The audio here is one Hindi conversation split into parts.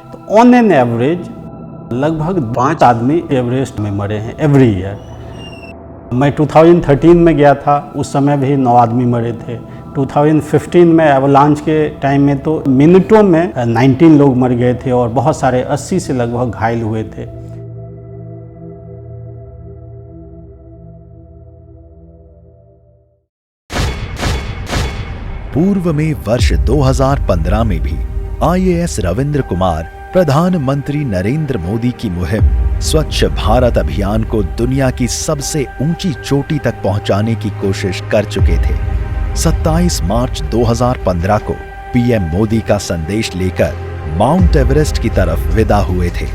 तो ऑन एन एवरेज लगभग 5 आदमी एवरेस्ट में मरे हैं एवरी ईयर। मैं 2013 में गया था, उस समय भी 9 आदमी मरे थे। 2015 में एवलांच के टाइम में तो मिनटों में 19 लोग मर गए थे और बहुत सारे 80 से लगभग घायल हुए थे। पूर्व में वर्ष 2015 में भी आईएएस रविंद्र कुमार प्रधानमंत्री नरेंद्र मोदी की मुहिम स्वच्छ भारत अभियान को दुनिया की सबसे ऊंची चोटी तक पहुंचाने की कोशिश कर चुके थे। 27 मार्च 2015 को पीएम मोदी का संदेश लेकर माउंट एवरेस्ट की तरफ विदा हुए थे।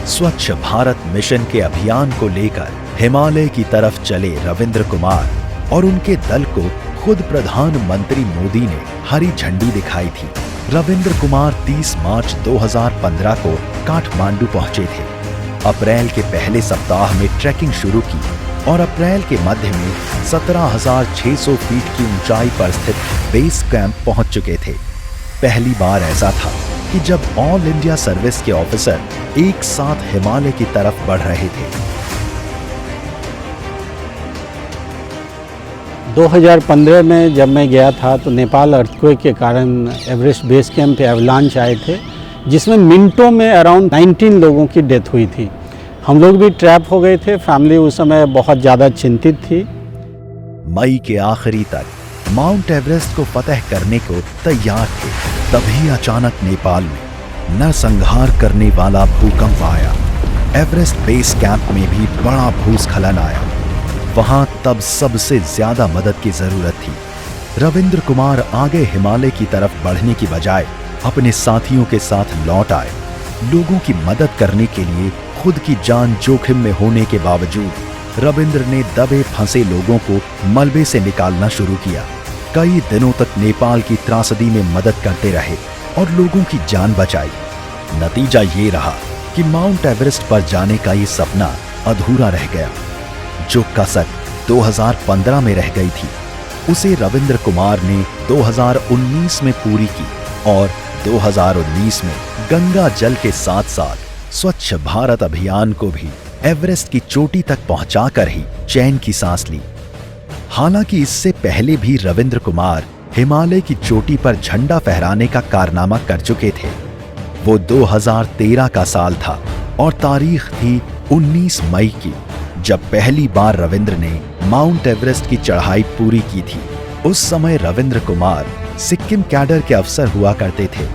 स्वच्छ भारत मिशन के अभियान को लेकर हिमालय की तरफ चले रविंद्र कुमार और उनके दल को खुद प्रधानमंत्री मोदी ने हरी झंडी दिखाई थी। रविंद्र कुमार 30 मार्च 2015 को काठमांडू पहुंचे थे। अप्रैल के पहले सप्ताह में ट्रैकिंग शुरू की और अप्रैल के मध्य में 17,600 फीट की ऊंचाई पर स्थित बेस कैंप पहुंच चुके थे। पहली बार ऐसा था कि जब ऑल इंडिया सर्विस के ऑफिसर एक साथ हिमालय की तरफ बढ़ रहे थे। 2015 में जब मैं गया था तो नेपाल अर्थक्वेक के कारण एवरेस्ट बेस कैंप पे एवलांच आए थे, जिसमें मिनटों में अराउंड 19 लोगों की डेथ हुई थी। हम लोग भी ट्रैप हो गए थे। फैमिली उस समय बहुत ज़्यादा चिंतित थी। मई के आखिरी तक माउंट एवरेस्ट को फतह करने को तैयार थे। तभी अचानक नेपाल में नरसंहार करने वाला भूकंप आया। एवरेस्ट बेस कैंप में भी बड़ा भूस्खलन आया। वहां तब सबसे ज्यादा मदद की जरूरत थी। रविंद्र कुमार आगे हिमालय की तरफ बढ़ने की बजाय अपने साथियों के साथ लौट आए। लोगों की मदद करने के लिए खुद की जान जोखिम में होने के बावजूद रविंद्र ने दबे फंसे लोगों को मलबे से निकालना शुरू किया। कई दिनों तक नेपाल की त्रासदी में मदद करते रहे और लोगों की जान बचाई। नतीजा ये रहा कि माउंट एवरेस्ट पर जाने का ये सपना अधूरा रह गया। जो कसक 2015 में रह गई थी, उसे रविंद्र कुमार ने 2019 में पूरी की और 2019 में गंगा जल के साथ साथ स्वच्छ भारत अभियान को भी एवरेस्ट की चोटी तक पहुंचाकर ही चैन की सांस ली। हालांकि इससे पहले भी रविंद्र कुमार हिमालय की चोटी पर झंडा फहराने का कारनामा कर चुके थे। वो 2013 का साल था और तारीख थी 19 मई की, जब पहली बार रविंद्र ने माउंट एवरेस्ट की चढ़ाई पूरी की थी। उस समय रविंद्र कुमार सिक्किम कैडर के अफसर हुआ करते थे।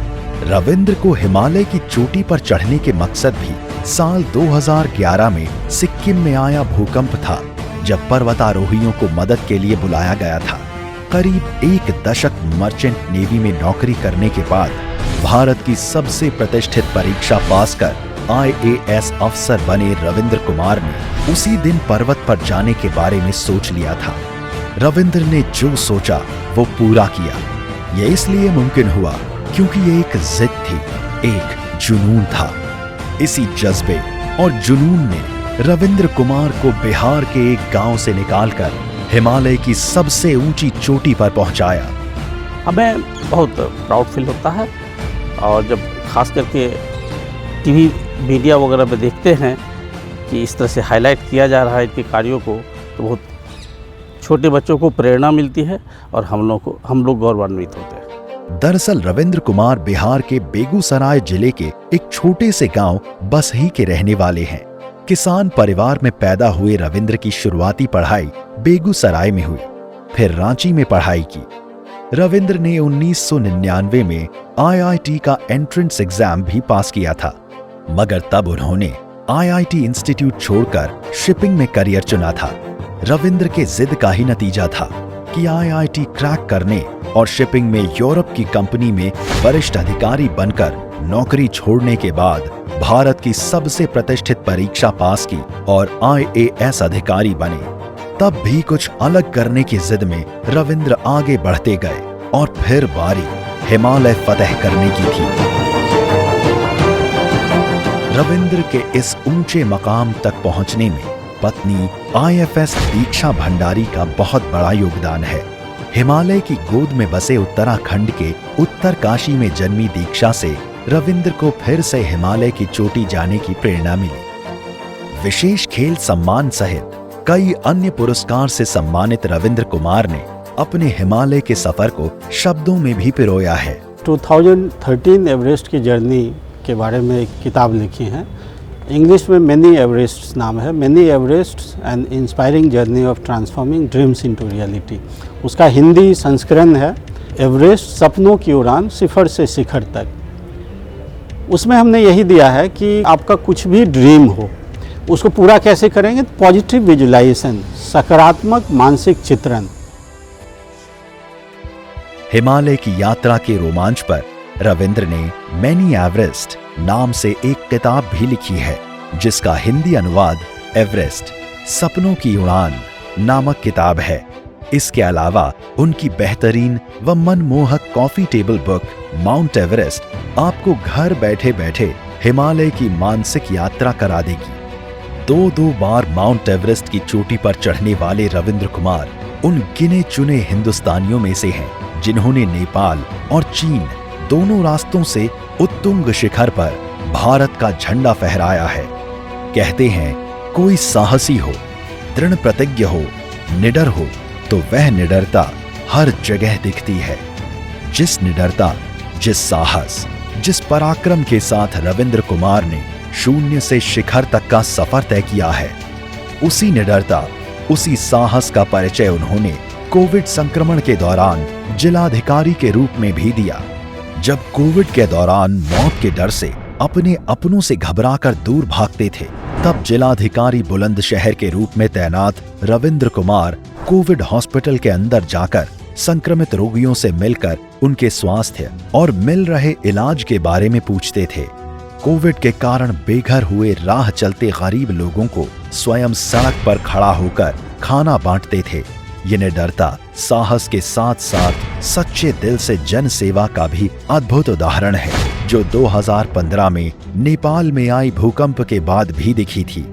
रविंद्र को हिमालय की चोटी पर चढ़ने के मकसद भी साल 2011 में सिक्किम में आया भूकंप था, जब पर्वतारोहियों को मदद के लिए बुलाया गया था। करीब एक दशक मर्चेंट नेवी में नौकरी करने के बाद भारत की सबसे प्रतिष्ठित परीक्षा पास कर आईएएस अफसर बने रविंद्र कुमार ने उसी दिन पर्वत पर जाने के बारे में सोच लिया था। रविंद्र ने जो सोचा वो पूरा किया। यह इसलिए मुमकिन हुआ क्योंकि ये एक जिद थी, एक जुनून था। इसी जज्बे और जुनून ने रविंद्र कुमार को बिहार के एक गांव से निकालकर हिमालय की सबसे ऊंची चोटी पर पहुंचाया। हमें बहुत प्राउड फील होता है और जब खास करके टीवी मीडिया वगैरह में देखते हैं कि इस तरह से हाईलाइट किया जा रहा है इनके कार्यों को, तो बहुत छोटे बच्चों को प्रेरणा मिलती है और हम लोग गौरवान्वित होते हैं। दरअसल रविंद्र कुमार बिहार के बेगूसराय जिले के एक छोटे से गांव बसही के रहने वाले हैं। किसान परिवार में पैदा हुए रविंद्र की शुरुआती पढ़ाई बेगूसराय में हुई, फिर रांची में पढ़ाई की। रविंद्र ने 1999 में आईआईटी का एंट्रेंस एग्जाम भी पास किया था, मगर तब उन्होंने आईआईटी इंस्टीट्यूट छोड़कर शिपिंग में करियर चुना था। रविंद्र के जिद का ही नतीजा था कि आईआईटी क्रैक करने और शिपिंग में यूरोप की कंपनी में वरिष्ठ अधिकारी बनकर नौकरी छोड़ने के बाद भारत की सबसे प्रतिष्ठित परीक्षा पास की और आईएएस अधिकारी बने। तब भी कुछ अलग करने की जिद में रविंद्र आगे बढ़ते गए और फिर बारी हिमालय फतह करने की थी। रविंद्र के इस ऊंचे मकाम तक पहुंचने में पत्नी आईएफएस दीक्षा भंडारी का बहुत बड़ा योगदान है। हिमालय की गोद में बसे उत्तराखंड के उत्तरकाशी में जन्मी दीक्षा से रविंद्र को फिर से हिमालय की चोटी जाने की प्रेरणा मिली। विशेष खेल सम्मान सहित कई अन्य पुरस्कार से सम्मानित रविंद्र कुमार ने अपने हिमालय के सफर को शब्दों में भी पिरोया है। 2013 एवरेस्ट की जर्नी के बारे में एक किताब लिखी है, इंग्लिश में मैनी एवरेस्ट नाम है, many Everest and inspiring journey of transforming dreams into reality. उसका हिंदी संस्करण है एवरेस्ट सपनों की उड़ान शिखर से शिखर तक। उसमें हमने यही दिया है कि आपका कुछ भी ड्रीम हो उसको पूरा कैसे करेंगे, पॉजिटिव विजुलाइजेशन, सकारात्मक मानसिक चित्रण। हिमालय की यात्रा के रोमांच पर रविंद्र ने मैनी एवरेस्ट नाम से एक किताब भी लिखी है, जिसका हिंदी अनुवाद एवरेस्ट सपनों की उड़ान नामक किताब है। इसके अलावा उनकी बेहतरीन व मनमोहक coffee table book mount Everest आपको घर बैठे बैठे हिमालय की मानसिक यात्रा करा देगी। दो बार माउंट एवरेस्ट की चोटी पर चढ़ने वाले रविंद्र कुमार उन गिने चुने हिंदुस्तानियों में से हैं जिन्होंने नेपाल और चीन दोनों रास्तों से उत्तुंग शिखर पर भारत का झंडा फहराया है। कहते हैं कोई साहसी हो, दृढ़ प्रतिज्ञ हो, निडर हो तो वह निडरता हर जगह दिखती है। जिस निडरता, जिस साहस, जिस पराक्रम के साथ रविंद्र कुमार ने शून्य से शिखर तक का सफर तय किया है, उसी निडरता, उसी साहस का परिचय उन्होंने कोविड संक्रमण के दौरान जिलाधिकारी के रूप में भी दिया। जब कोविड के दौरान मौत के डर से अपने अपनों से घबराकर दूर भागते थे, तब जिलाधिकारी बुलंदशहर के रूप में तैनात रविंद्र कुमार कोविड हॉस्पिटल के अंदर जाकर संक्रमित रोगियों से मिलकर उनके स्वास्थ्य और मिल रहे इलाज के बारे में पूछते थे। कोविड के कारण बेघर हुए राह चलते गरीब लोगों को स्वयं सड़क पर खड़ा होकर खाना बांटते थे। ये निडरता, साहस के साथ साथ सच्चे दिल से जन सेवा का भी अद्भुत उदाहरण है, जो 2015 में नेपाल में आई भूकंप के बाद भी दिखी थी।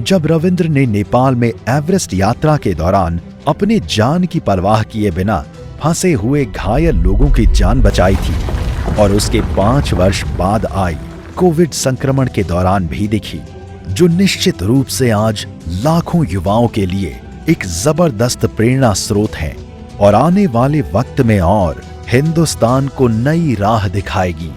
जब रविंद्र ने नेपाल में एवरेस्ट यात्रा के दौरान अपने जान की परवाह किए बिना फंसे हुए घायल लोगों की जान बचाई थी, और उसके 5 वर्ष बाद आई कोविड संक्रमण के दौरान भी दिखी, जो निश्चित रूप से आज लाखों युवाओं के लिए एक जबरदस्त प्रेरणा स्रोत है और आने वाले वक्त में और हिंदुस्तान को नई राह दिखाएगी।